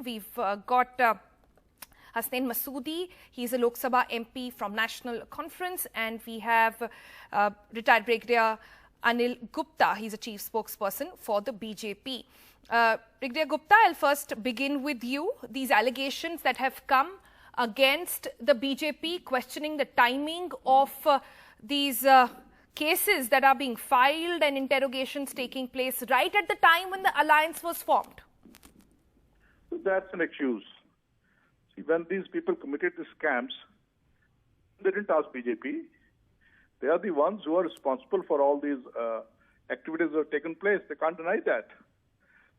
We've got Hasnain Masoodi. He's a Lok Sabha MP from National Conference, and we have retired Brigadier Anil Gupta. He's a chief spokesperson for the BJP. Brigadier Gupta, I'll first begin with you. These allegations that have come against the BJP, questioning the timing of these cases that are being filed and interrogations taking place right at the time when the alliance was formed. So that's an excuse. See, when these people committed these scams, they didn't ask BJP. They are the ones who are responsible for all these activities that have taken place. They can't deny that.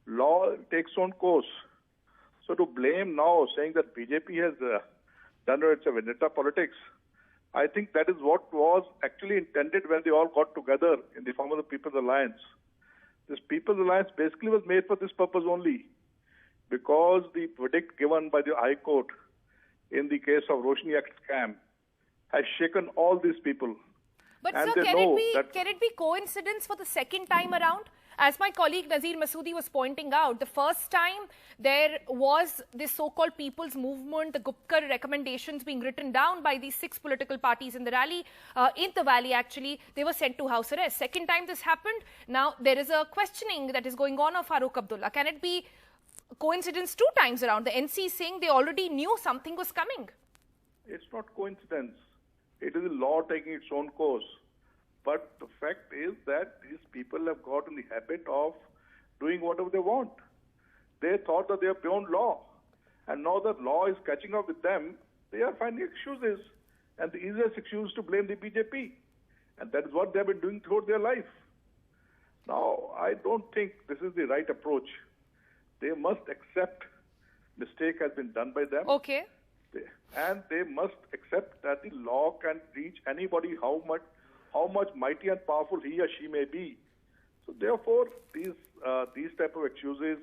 Law takes own course. So to blame now, saying that BJP has done it's a vendetta politics, I think that is what was actually intended when they all got together in the form of the People's Alliance. This People's Alliance basically was made for this purpose only, because the verdict given by the High Court in the case of Roshni Act scam has shaken all these people. But and sir, can it be coincidence for the second time around? As my colleague Nazir Masoodi was pointing out, the first time there was this so-called People's Movement, the Gupkar recommendations being written down by these 6 political parties in the rally, in the valley actually, they were sent to house arrest. Second time this happened, now there is a questioning that is going on of Farooq Abdullah. Can it be coincidence 2 times around? The NC saying they already knew something was coming. It's not coincidence. It is the law taking its own course. But the fact is that these people have got in the habit of doing whatever they want. They thought that they are beyond law. And now that law is catching up with them, they are finding excuses. And the easiest excuse is to blame the BJP. And that is what they have been doing throughout their life. Now, I don't think this is the right approach. They must accept mistake has been done by them. Okay. And they must accept that the law can reach anybody how much mighty and powerful he or she may be. So therefore, these type of excuses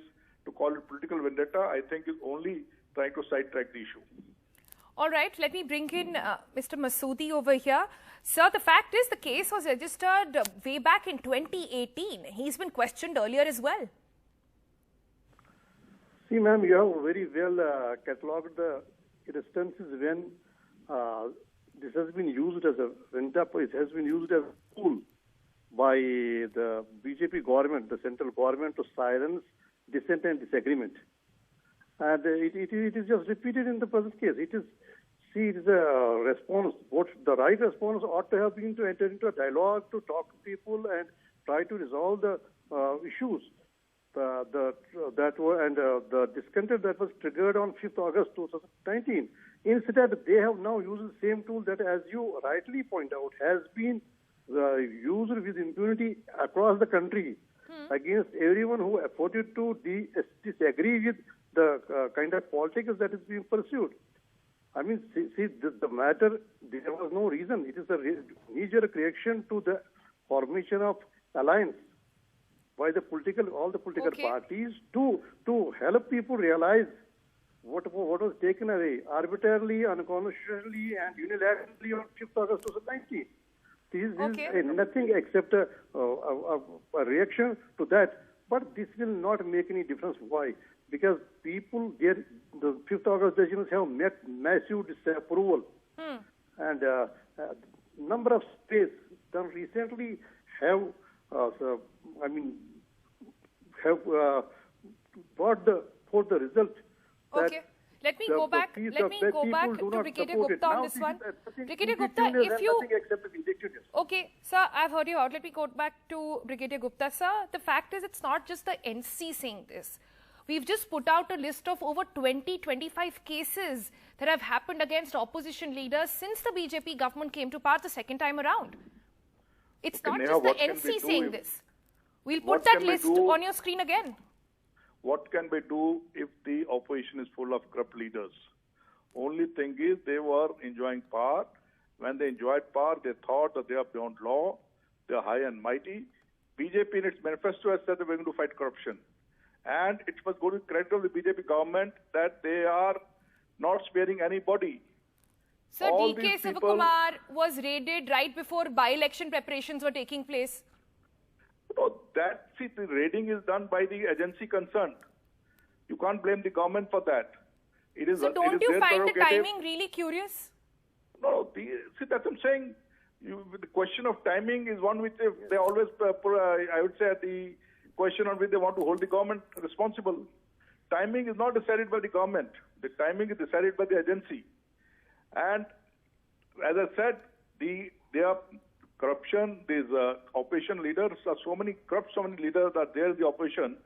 to call it political vendetta, I think is only trying to sidetrack the issue. All right, let me bring in Mr. Masoodi over here. Sir, the fact is the case was registered way back in 2018. He's been questioned earlier as well. See, ma'am, you have very well catalogued the instances when this has been used as a vendetta, it has been used as a tool by the BJP government, the central government, to silence dissent and disagreement. And it is just repeated in the present case. It is a response. What the right response ought to have been to enter into a dialogue, to talk to people and try to resolve the issues. The discontent that was triggered on 5th August 2019. Instead, they have now used the same tool that, as you rightly point out, has been used with impunity across the country against everyone who afforded to disagree with the kind of politics that is being pursued. I mean, see the matter, there was no reason. It is a knee-jerk reaction to the formation of alliance by all the political parties to help people realize what was taken away arbitrarily, unconstitutionally, and unilaterally on 5th August 2019. This is nothing except a reaction to that. But this will not make any difference. Why? Because people, the 5th August decisions have met massive disapproval. And number of states done recently have brought for the result. Okay. Let me go back to Brigadier Gupta on this one. Brigadier Gupta, if you... Okay, sir, I've heard you out. Let me go back to Brigadier Gupta. Sir, the fact is it's not just the NC saying this. We've just put out a list of over 20-25 cases that have happened against opposition leaders since the BJP government came to power the second time around. It's not just the NC saying this. We'll put that list on your screen again. What can we do if the opposition is full of corrupt leaders? Only thing is they were enjoying power. When they enjoyed power, they thought that they are beyond law, they are high and mighty. BJP in its manifesto has said that we're going to fight corruption. And it must go to the credit of the BJP government that they are not sparing anybody. Sir, DK Sivakumar was raided right before by-election preparations were taking place. The raiding is done by the agency concerned. You can't blame the government for that. It is. So don't you their find the prerogative. timing really curious? No, see, that's what I'm saying. The question of timing is one which they always, I would say, the question on which they want to hold the government responsible. Timing is not decided by the government. The timing is decided by the agency. And as I said, their corruption, these opposition leaders are so many leaders are there in the opposition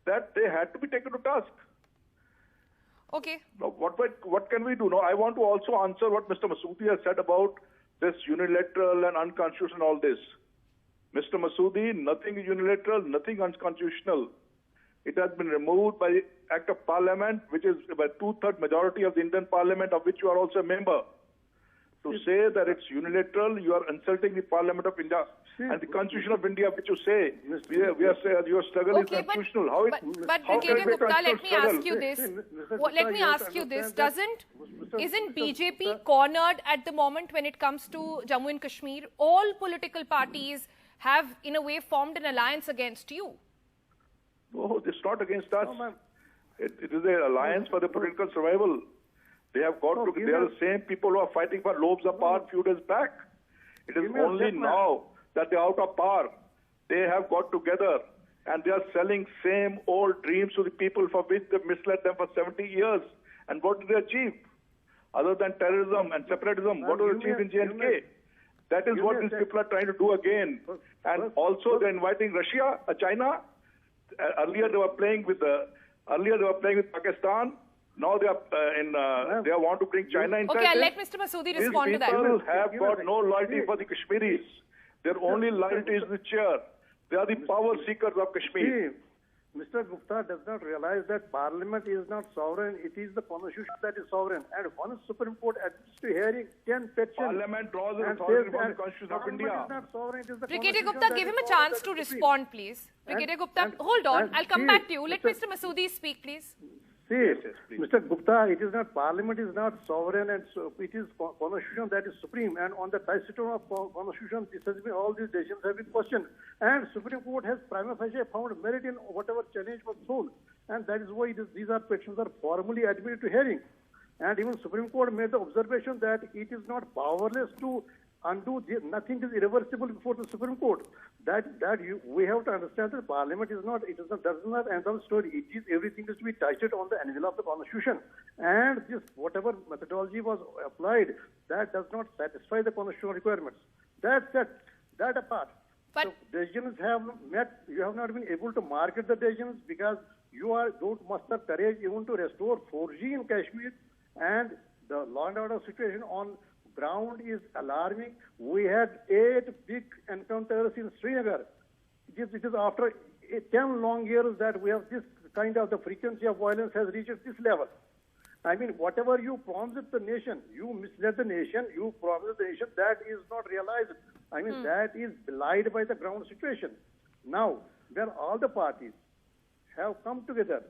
that they had to be taken to task. Okay. Now, what can we do? Now, I want to also answer what Mr. Masoodi has said about this unilateral and unconstitutional, all this. Mr. Masoodi, nothing is unilateral, nothing unconstitutional. It has been removed by Act of Parliament, which is by 2/3 majority of the Indian Parliament, of which you are also a member. To say that it's unilateral, you are insulting the Parliament of India and the Constitution of India, which you say we are saying your struggle is constitutional. But Brigadier Gupta, let me ask you this. Let me ask you this. Isn't BJP cornered at the moment when it comes to Jammu and Kashmir? All political parties have, in a way, formed an alliance against you. No, it's not against us. It is an alliance for the political survival. They have got to. They are the same people who are fighting for lobes apart few days back. It is only now that they are out of power. They have got together and they are selling same old dreams to the people for which they misled them for 70 years. And what did they achieve? Other than terrorism and separatism, what was achieved in J&K? That is what these people are trying to do again. And also they're inviting Russia, China. Earlier they were playing with Pakistan. Now they are they want to bring China inside. Okay, I'll let Mr. Masoodi respond to that. These people have got no loyalty for the Kashmiris. Their only loyalty is the chair. They are the power seekers of Kashmir. Mr. Gupta does not realize that Parliament is not sovereign. It is the Constitution that is sovereign. And once Supreme Court admits to hearing 10 petitions... Parliament draws the authority from the Constitution of India. Parliament is not sovereign. It is the Brigadier Gupta, give him a chance to respond, please. Brigadier Gupta, hold on. I'll come back to you. Let Mr. Masoodi speak, please. See, Mr. Gupta, it is not Parliament is not sovereign, and so it is Constitution that is supreme. And on the touchstone of Constitution, all these decisions have been questioned. And Supreme Court has prima facie found merit in whatever challenge was sold, and that is why these petitions are formally admitted to hearing. And even Supreme Court made the observation that it is not powerless to undo. Nothing is irreversible before the Supreme Court. We have to understand that Parliament does not end of the story. It is everything is to be touched on the anvil of the Constitution, and this whatever methodology was applied, that does not satisfy the constitutional requirements. That apart. But so decisions have met. You have not been able to market the decisions because you don't muster courage even to restore 4G in Kashmir, and the law and order situation on ground is alarming. We had 8 big encounters in Srinagar. It is after 10 long years that we have this kind of the frequency of violence has reached this level. I mean, whatever you promised the nation, you misled the nation, you promised the nation, that is not realized. I mean, that is belied by the ground situation. Now, where all the parties have come together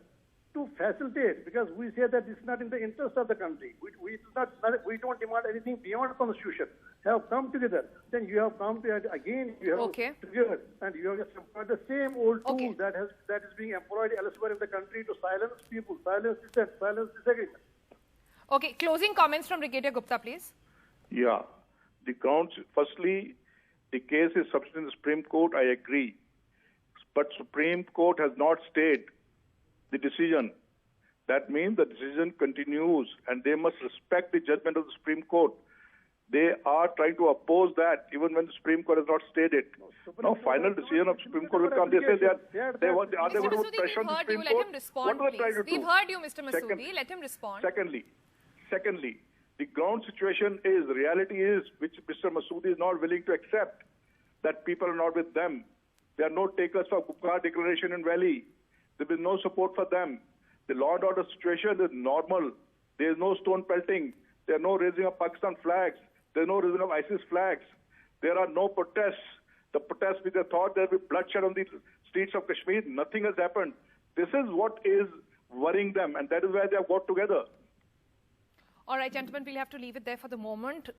to facilitate, because we say that it's not in the interest of the country. We don't demand anything beyond the Constitution. Have come together. Then you have come to again. You have together, and you have employed the same old tool that is being employed elsewhere in the country to silence people, silence dissent, silence disagreement. Okay, closing comments from Brigadier Gupta, please. Yeah, the grounds. Firstly, the case is submitted in the Supreme Court. I agree, but Supreme Court has not stayed the decision. That means the decision continues and they must respect the judgment of the Supreme Court. They are trying to oppose that even when the Supreme Court has not stayed it. No final decision of Supreme Court will come. They say they want to put pressure on the Supreme Court. Let him respond, what are they trying to do? We've heard you, Mr. Masoodi. Let him respond. Secondly, the ground situation is, reality is, which Mr. Masoodi is not willing to accept, that people are not with them. There are no takers for Gupkar Declaration in Valley. There is no support for them. The law and order situation is normal. There is no stone pelting. There are no raising of Pakistan flags. There is no raising of ISIS flags. There are no protests. The protests with the thought there will be bloodshed on the streets of Kashmir. Nothing has happened. This is what is worrying them, and that is why they have got together. All right, gentlemen, we'll have to leave it there for the moment.